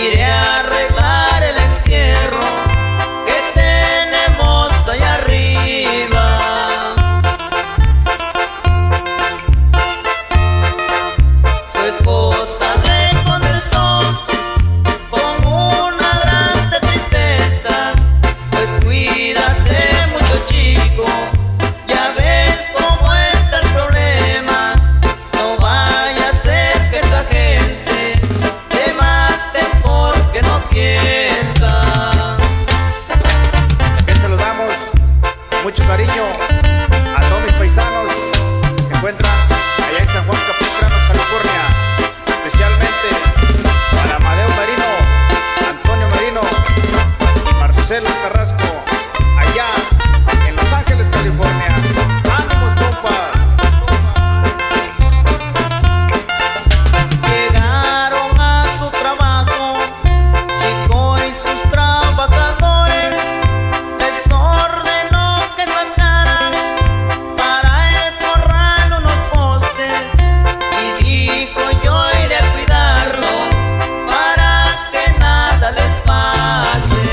iré a arreglar el encierro que tenemos allá arriba. Su esposa le contestó con una grande tristeza: pues cuídate mucho, chico, ya ves cómo está el problema. No vaya a ser que esta gente te mate porque no piensa. También saludamos con mucho cariño a todos mis paisanos que se encuentran allá en San Juan Capistrano, California, especialmente para Amadeo Merino, Antonio Merino y Marcelo Carrasco, allá en Los Ángeles, California. ¡Ánimos, compas! Llegaron a su trabajo Chico y sus trabajadores, les ordenó que sacaran para el corral unos postes y dijo: yo iré a cuidarlo para que nada les pase.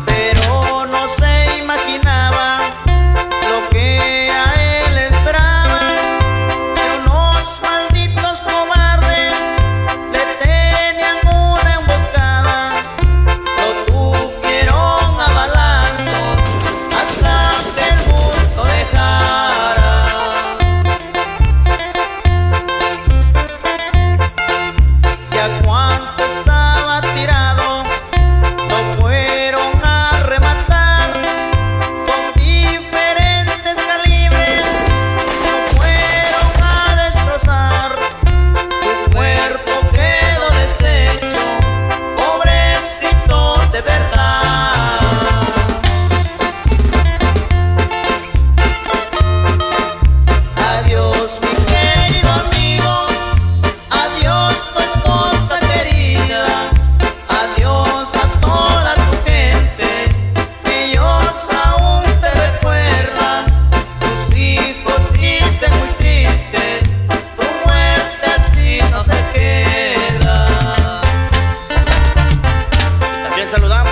Pero no se imaginaba lo que a él esperaba, que unos malditos cobardes le tenían una emboscada. Lo tuvieron a balazos hasta que el mundo dejara. Ya cuando estaba tirado, lo fueron a rematar con diferentes calibres, lo fueron a destrozar. Su cuerpo quedó deshecho, pobrecito de verdad. Adiós, mi querido amigo, adiós tu esposa querida, adiós a toda tu gente que ellos aún te recuerdan. Tus hijos dicen muy tristes, tu muerte así no se queda. También saludamos